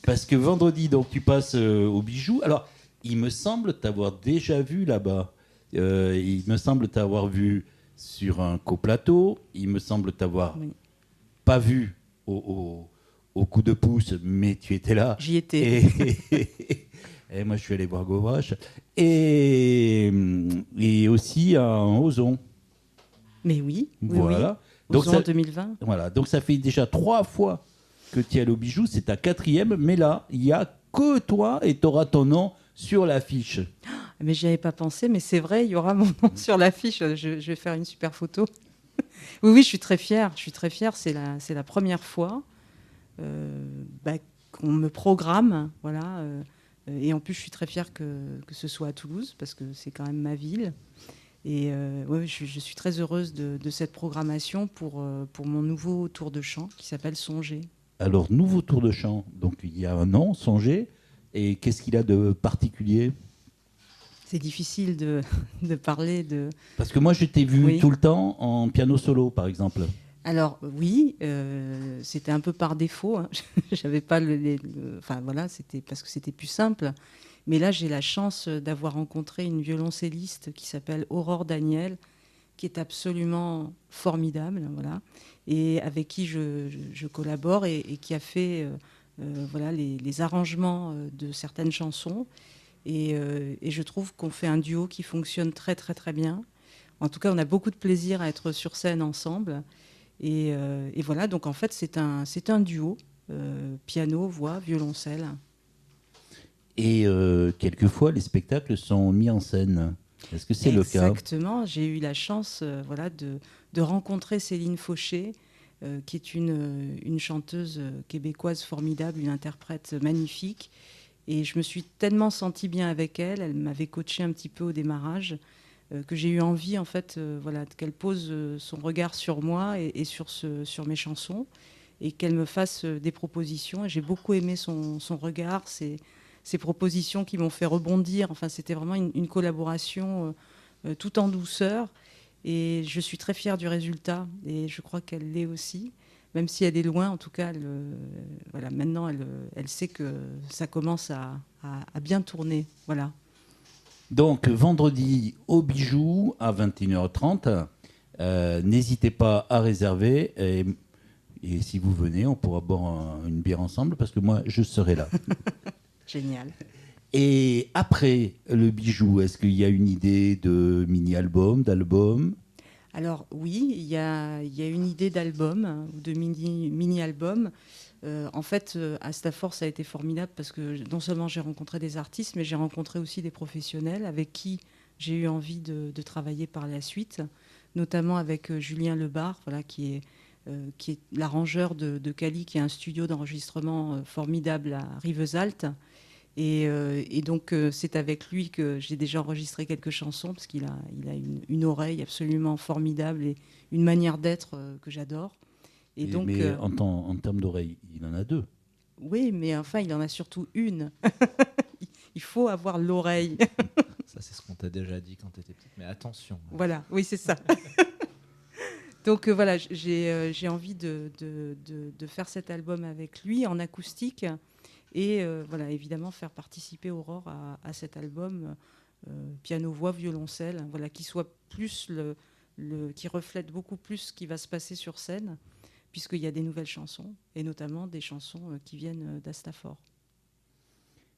Parce que vendredi, donc, tu passes au Bijou. Alors, il me semble t'avoir déjà vu là-bas. Il me semble t'avoir vu sur un coplateau. Il me semble t'avoir pas vu au coup de pouce, mais tu étais là. J'y étais. Et moi, je suis allé voir Gavroche. Et aussi en Ozon. Mais oui. Voilà. Oui. Ozon en 2020. Voilà. Donc, ça fait déjà 3 fois que tu es allé au Bijou. C'est ta 4e. Mais là, il n'y a que toi et tu auras ton nom sur l'affiche. Mais j'y avais pas pensé. Mais c'est vrai, il y aura mon nom sur l'affiche. Je vais faire une super photo. Oui, je suis très fière. C'est la première fois qu'on me programme. Voilà. Et en plus, je suis très fière que ce soit à Toulouse, parce que c'est quand même ma ville. Et je suis très heureuse de cette programmation pour mon nouveau tour de chant qui s'appelle Songer. Alors, nouveau tour de chant, donc il y a un nom, Songer. Et qu'est-ce qu'il a de particulier? C'est difficile de parler de... Parce que moi, je t'ai vu Oui. tout le temps en piano solo, par exemple. Alors oui, c'était un peu par défaut. Hein. J'avais pas enfin voilà, c'était parce que c'était plus simple. Mais là, j'ai la chance d'avoir rencontré une violoncelliste qui s'appelle Aurore Daniel, qui est absolument formidable, voilà, et avec qui je collabore et qui a fait voilà les arrangements de certaines chansons. Et je trouve qu'on fait un duo qui fonctionne très très très bien. En tout cas, on a beaucoup de plaisir à être sur scène ensemble. Et voilà, donc en fait, c'est un duo, piano, voix, violoncelle. Et quelquefois, les spectacles sont mis en scène. Est-ce que c'est le cas? Exactement. J'ai eu la chance voilà, de rencontrer Céline Fauché, qui est une chanteuse québécoise formidable, une interprète magnifique. Et je me suis tellement sentie bien avec elle. Elle m'avait coachée un petit peu au démarrage, que j'ai eu envie en fait, voilà, qu'elle pose son regard sur moi et sur mes chansons, et qu'elle me fasse des propositions. Et j'ai beaucoup aimé son regard, ses propositions qui m'ont fait rebondir. Enfin, c'était vraiment une collaboration tout en douceur. Et je suis très fière du résultat. Et je crois qu'elle l'est aussi. Même si elle est loin, en tout cas, voilà, maintenant, elle sait que ça commence à bien tourner. Voilà. Donc, vendredi au Bijou à 21h30. N'hésitez pas à réserver. Et si vous venez, on pourra boire une bière ensemble parce que moi, je serai là. Génial. Et après le Bijou, est-ce qu'il y a une idée de mini-album, d'album? Alors oui, il y a une idée d'album, ou de mini-album. En fait, à Stafford, ça a été formidable parce que non seulement j'ai rencontré des artistes, mais j'ai rencontré aussi des professionnels avec qui j'ai eu envie de travailler par la suite, notamment avec Julien Lebar, voilà, qui est l'arrangeur de Cali, qui a un studio d'enregistrement formidable à Rivesaltes. Et donc, c'est avec lui que j'ai déjà enregistré quelques chansons, parce qu'il a une oreille absolument formidable et une manière d'être que j'adore. Donc, mais en termes d'oreille, il en a deux. Oui, mais enfin, il en a surtout une. Il faut avoir l'oreille. Ça, c'est ce qu'on t'a déjà dit quand tu étais petite, mais attention. Voilà, oui, c'est ça. Donc voilà, j'ai envie de faire cet album avec lui en acoustique. Et voilà, évidemment, faire participer Aurore à cet album, piano, voix, violoncelle, voilà, qui soit plus qui reflète beaucoup plus ce qui va se passer sur scène, puisqu'il y a des nouvelles chansons, et notamment des chansons qui viennent d'Astafor.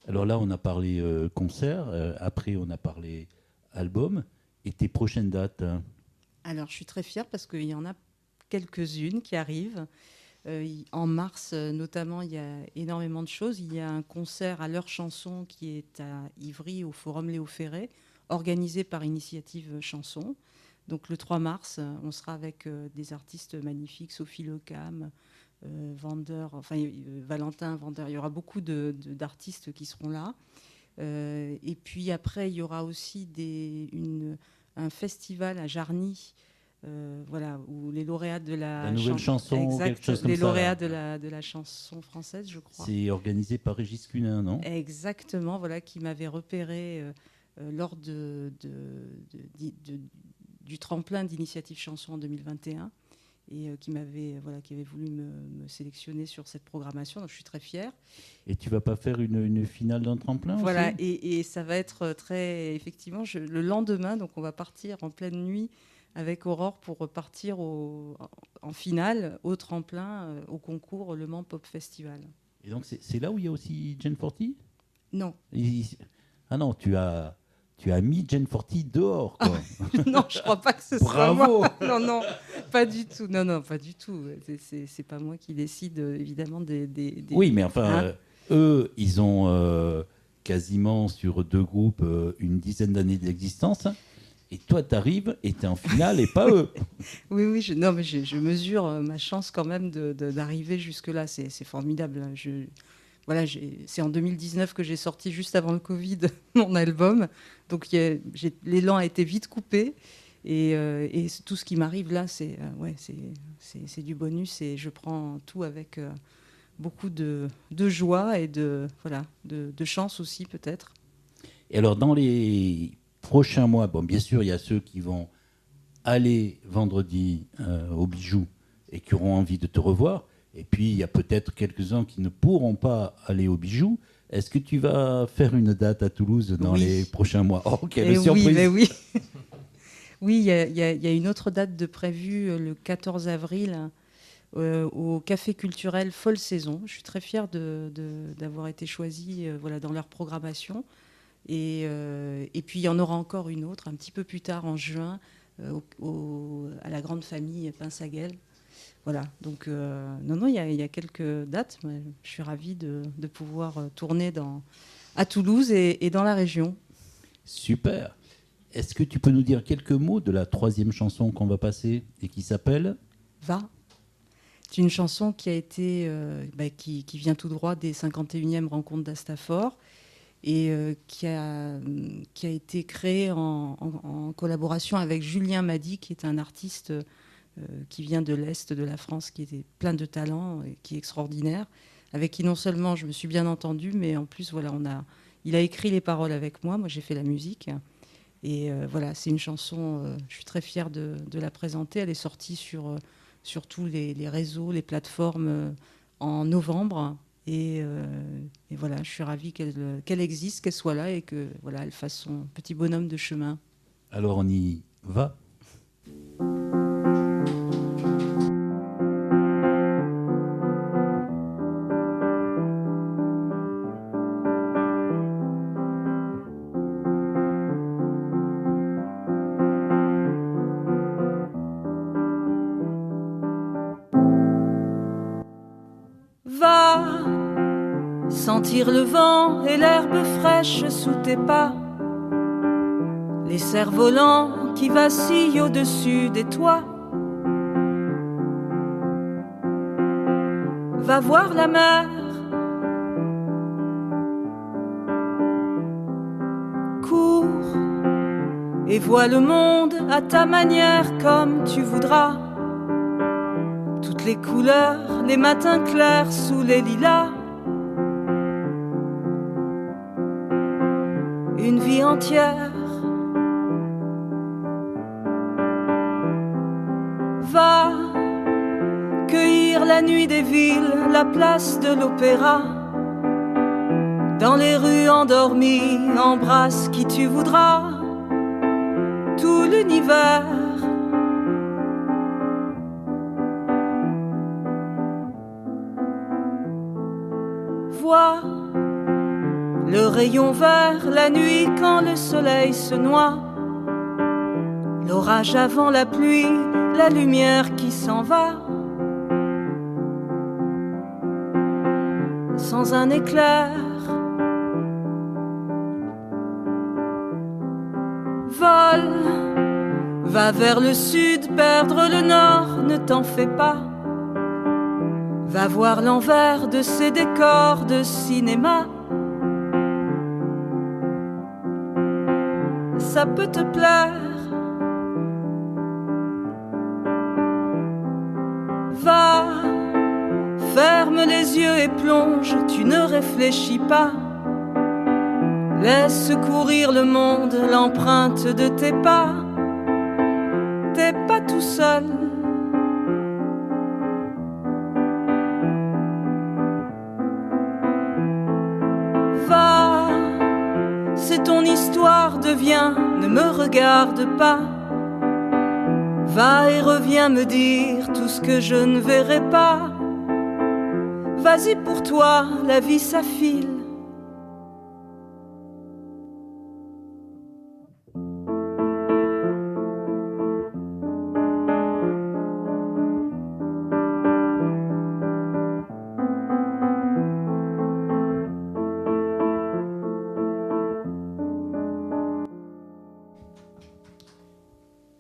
Alors là, on a parlé concert, après on a parlé album, et tes prochaines dates? Alors, je suis très fière parce qu'il y en a quelques-unes qui arrivent. En mars, notamment, il y a énormément de choses. Il y a un concert à l'heure chanson qui est à Ivry, au Forum Léo Ferré, organisé par Initiative Chanson. Donc le 3 mars, on sera avec des artistes magnifiques, Sophie Lecam, Valentin Vander. Il y aura beaucoup d'artistes qui seront là. Et puis après, il y aura aussi un festival à Jarny, voilà, où les lauréats de la nouvelle chanson, quelque chose comme les ça, lauréats là. de la chanson française, je crois. C'est organisé par Régis Cunin, non? Exactement, voilà, qui m'avait repéré lors du tremplin d'Initiative Chanson en 2021 et qui avait voulu me sélectionner sur cette programmation. Donc je suis très fière. Et tu vas pas faire une finale d'un tremplin Voilà, aussi? et ça va être très effectivement le lendemain, donc on va partir en pleine nuit avec Aurore pour partir en finale au tremplin, au concours Le Mans Pop Festival. Et donc c'est là où il y a aussi Jen Forti? Non. Ah non, tu as mis Jen Forti dehors, quoi. Non, je crois pas que ce soit moi. Non, pas du tout. Non, pas du tout. C'est pas moi qui décide, évidemment, des... Oui, mais enfin, eux, ils ont quasiment sur deux groupes une dizaine d'années d'existence. Et toi, tu arrives et tu es en finale et pas eux. Oui, mais je mesure ma chance quand même d'arriver jusque-là. C'est formidable. C'est en 2019 que j'ai sorti, juste avant le Covid, mon album. Donc l'élan a été vite coupé. Et tout ce qui m'arrive là, c'est du bonus. Et je prends tout avec beaucoup de joie et de chance aussi, peut-être. Et alors, dans les prochains mois, bon, bien sûr, il y a ceux qui vont aller vendredi au Bijou et qui auront envie de te revoir. Et puis, il y a peut-être quelques-uns qui ne pourront pas aller au Bijou. Est-ce que tu vas faire une date à Toulouse dans les prochains mois? Oh, quelle surprise! Oui. Oui, il y a une autre date de prévue le 14 avril au Café culturel Folle Saison. Je suis très fière d'avoir été choisie dans leur programmation. Et puis, il y en aura encore une autre un petit peu plus tard, en juin, à la grande famille Pinsaguel. Voilà, donc il y a quelques dates. Mais je suis ravie de pouvoir tourner à Toulouse et dans la région. Super. Est-ce que tu peux nous dire quelques mots de la 3e chanson qu'on va passer et qui s'appelle Va. C'est une chanson qui a été, qui vient tout droit des 51e rencontres d'Astafor et qui a été créée en collaboration avec Julien Madi, qui est un artiste qui vient de l'Est de la France, qui est plein de talent et qui est extraordinaire, avec qui non seulement je me suis bien entendue, mais en plus, il a écrit les paroles avec moi. Moi, j'ai fait la musique. Et c'est une chanson, je suis très fière de la présenter. Elle est sortie sur tous les réseaux, les plateformes en novembre. Et je suis ravie qu'elle existe, qu'elle soit là et qu'elle fasse son petit bonhomme de chemin. Alors on y va. Sentir le vent et l'herbe fraîche sous tes pas, les cerfs-volants qui vacillent au-dessus des toits. Va voir la mer, cours et vois le monde à ta manière comme tu voudras. Toutes les couleurs, les matins clairs sous les lilas. Une vie entière. Va cueillir la nuit des villes, la place de l'opéra. Dans les rues endormies, embrasse qui tu voudras. Tout l'univers. Vois le rayon vert, la nuit quand le soleil se noie. L'orage avant la pluie, la lumière qui s'en va. Sans un éclair. Vole, va vers le sud, perdre le nord, ne t'en fais pas. Va voir l'envers de ces décors de cinéma. Ça peut te plaire. Va, ferme les yeux et plonge, tu ne réfléchis pas. Laisse courir le monde, l'empreinte de tes pas. T'es pas tout seul. Va, c'est ton histoire, deviens, ne me regarde pas. Va et reviens me dire tout ce que je ne verrai pas. Vas-y pour toi, la vie s'affile.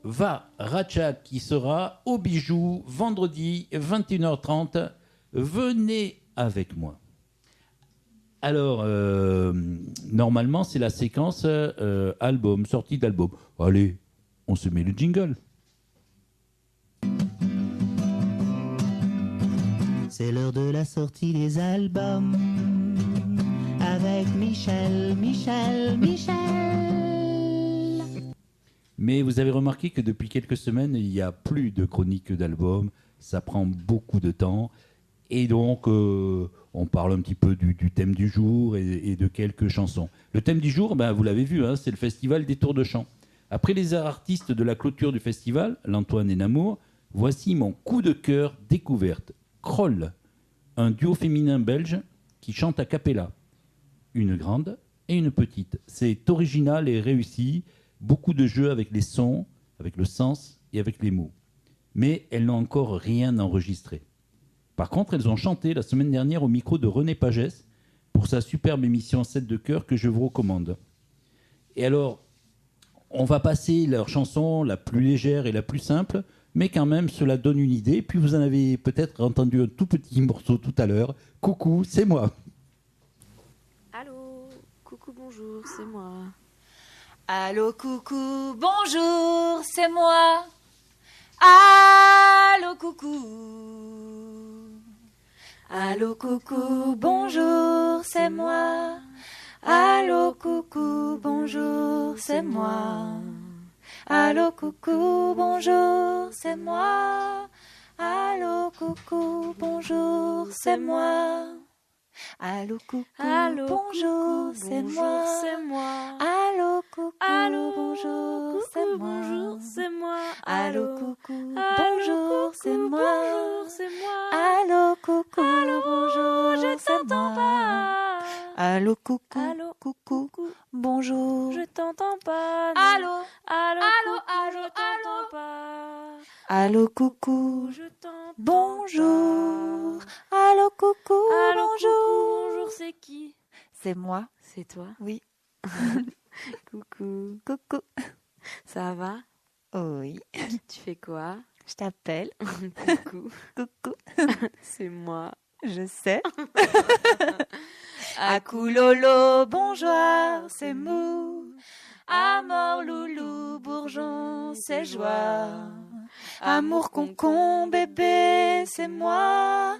Va Ratchak qui sera au Bijou vendredi 21h30. Venez avec moi. Alors, normalement, c'est la séquence album, sortie d'album. Allez, on se met le jingle. C'est l'heure de la sortie des albums avec Michel. Mais vous avez remarqué que depuis quelques semaines, il n'y a plus de chroniques d'albums. Ça prend beaucoup de temps. Et donc, on parle un petit peu du thème du jour et de quelques chansons. Le thème du jour, vous l'avez vu, c'est le festival des Tours de Chant. Après les artistes de la clôture du festival, l'Antoine et Namour, voici mon coup de cœur découverte. Kroll, un duo féminin belge qui chante a cappella. Une grande et une petite. C'est original et réussi. Beaucoup de jeux avec les sons, avec le sens et avec les mots. Mais elles n'ont encore rien enregistré. Par contre, elles ont chanté la semaine dernière au micro de René Pagès pour sa superbe émission 7 de cœur que je vous recommande. Et alors, on va passer leur chanson la plus légère et la plus simple, mais quand même, cela donne une idée. Puis vous en avez peut-être entendu un tout petit morceau tout à l'heure. Coucou, c'est moi. Allô, coucou, bonjour, c'est moi. Allô, coucou, bonjour, c'est moi. Allô, coucou. Allô, coucou, bonjour, c'est moi. Allô, coucou, bonjour, c'est moi. Allô, coucou, bonjour, c'est moi. Allô, coucou, bonjour, c'est moi. Allô, coucou, bonjour, c'est moi. Allô, coucou, bonjour, c'est moi. Allô, coucou, bonjour, c'est moi. Allô, coucou, bonjour, je t'entends pas. Allô, coucou, bonjour, je t'entends pas. Allô, je t'entends pas. Allô, coucou, bonjour. Allô, coucou, bonjour, c'est qui? C'est moi. C'est toi? Oui. Coucou. Coucou. Ça va? Oui. Tu fais quoi? Je t'appelle. Coucou. Coucou. C'est moi. Je sais. Akoulolo, bonjour, c'est mou. Amor, loulou, bourgeon, c'est joie. Amour, concon, bébé, c'est moi.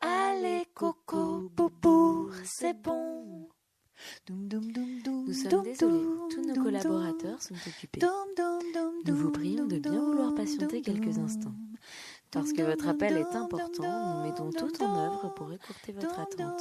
Allez, coco, boubour, c'est bon. Nous sommes désolés, tous nos collaborateurs sont occupés. Nous vous prions de bien vouloir patienter quelques instants. Parce que votre appel est important, nous mettons tout en œuvre pour écourter votre attente.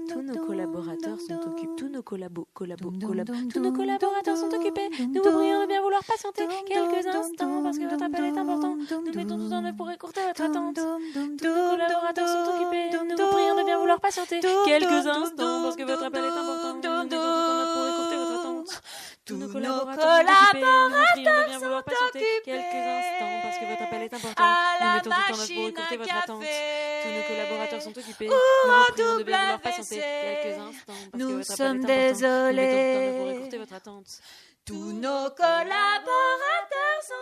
Tous nos collaborateurs sont occupés. Tous nos collaborateurs sont occupés. Nous vous prions de bien vouloir patienter quelques instants parce que votre appel est important. Nous mettons tout en œuvre pour écourter votre attente. Tous nos collaborateurs sont occupés. Nous vous prions de bien vouloir patienter quelques instants parce que votre appel est important. Nous mettons tout en œuvre pour écourter votre attente. Tous nos collaborateurs sont occupés. Nous vous prions de bien vouloir patienter quelques instants parce que votre appel est important. Nous mettons tout en œuvre pour écouter votre attente. Tous nos collaborateurs sont occupés. Nous vous prions de bien vouloir patienter quelques instants parce que votre appel est important. Nous mettons tout en œuvre pour écouter votre attente. Tous nos collaborateurs sont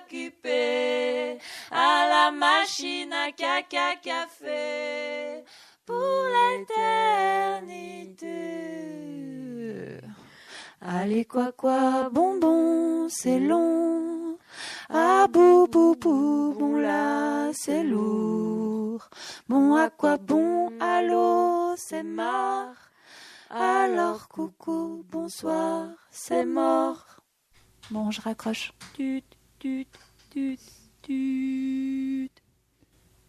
occupés à la machine à caca café pour l'éternité. Allez, quoi, bonbon, c'est long. Ah, bou, bon là, c'est lourd. Bon, à quoi bon, allô, c'est marre. Alors, coucou, bonsoir, c'est mort. Bon, je raccroche.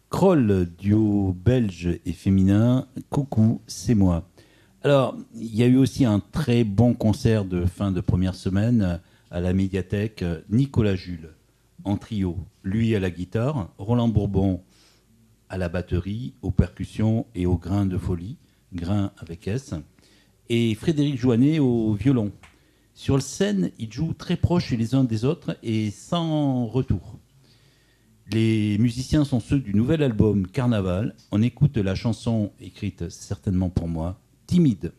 Kroll, duo belge et féminin, coucou, c'est moi. Alors, il y a eu aussi un très bon concert de fin de première semaine à la médiathèque. Nicolas Jules en trio, lui à la guitare, Roland Bourbon à la batterie, aux percussions et au grain de folie, grain avec S, et Frédéric Joannet au violon. Sur la scène, ils jouent très proches les uns des autres et sans retour. Les musiciens sont ceux du nouvel album Carnaval. On écoute la chanson écrite certainement pour moi, Timide.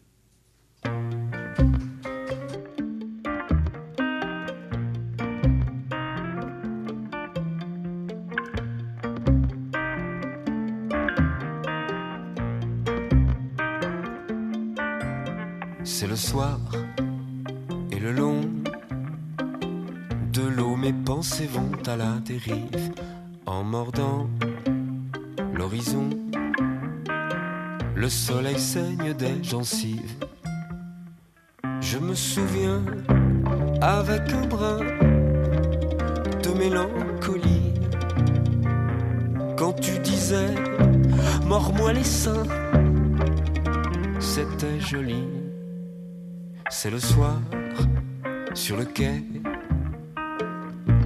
C'est le soir et le long de l'eau, mes pensées vont à la dérive en mordant l'horizon. Le soleil saigne des gencives. Je me souviens avec un brin de mélancolie quand tu disais mords-moi les seins, c'était joli. C'est le soir sur le quai,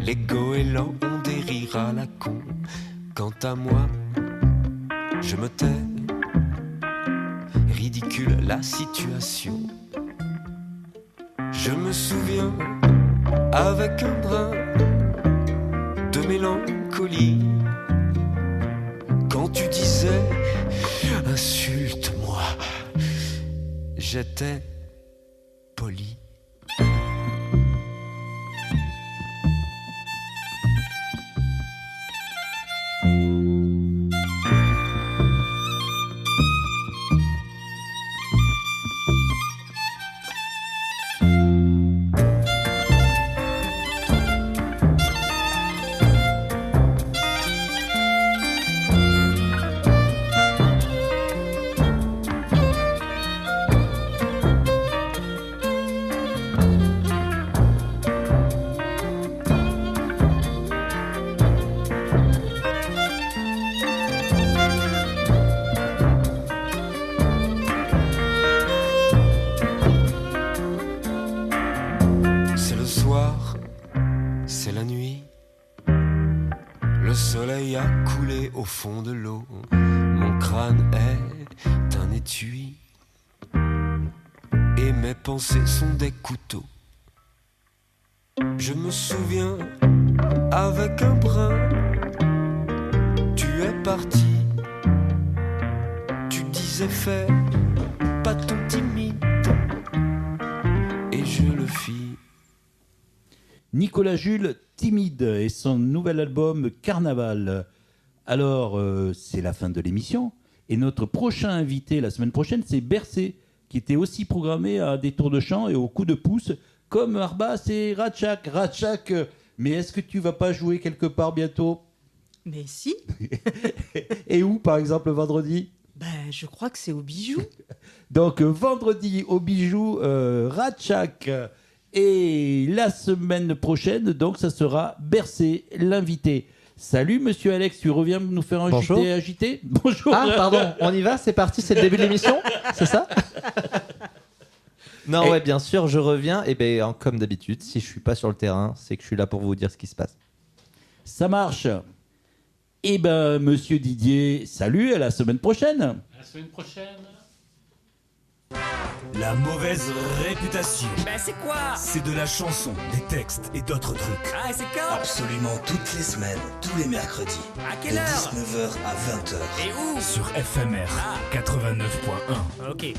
les goélands ont des rires à la con. Quant à moi, je me tais, ridicule la situation. Je me souviens avec un brin de mélancolie quand tu disais insulte-moi, j'étais poli. C'est la nuit, le soleil a coulé au fond de l'eau, mon crâne est un étui, et mes pensées sont des couteaux. Je me souviens avec un brin, tu es parti, tu disais fais pas ton timide, et je le fis. Nicolas Jules, Timide, et son nouvel album Carnaval. Alors, c'est la fin de l'émission. Et notre prochain invité la semaine prochaine, c'est Bercé, qui était aussi programmé à des tours de chant et au coup de pouce, comme Arbas et Ratchak. Ratchak, mais est-ce que tu vas pas jouer quelque part bientôt? Mais si. Et où, par exemple, vendredi? Je crois que c'est au Bijou. Donc, vendredi au Bijou, Ratchak. Et la semaine prochaine, donc, ça sera Bercé, l'invité. Salut, monsieur Alex, tu reviens nous faire un Bonjour. JT agité? Bonjour. Ah, pardon, on y va, c'est parti, c'est le début de l'émission, c'est ça? Non, ouais, bien sûr, je reviens. Et bien, comme d'habitude, si je suis pas sur le terrain, c'est que je suis là pour vous dire ce qui se passe. Ça marche. Eh ben, monsieur Didier, salut, à la semaine prochaine. À la semaine prochaine. La mauvaise réputation. C'est quoi? C'est de la chanson, des textes et d'autres trucs. Ah, et c'est quand? Absolument toutes les semaines, tous les mercredis. À quelle de heure? 19h à 20h. Et où? Sur FMR 89.1. Ok.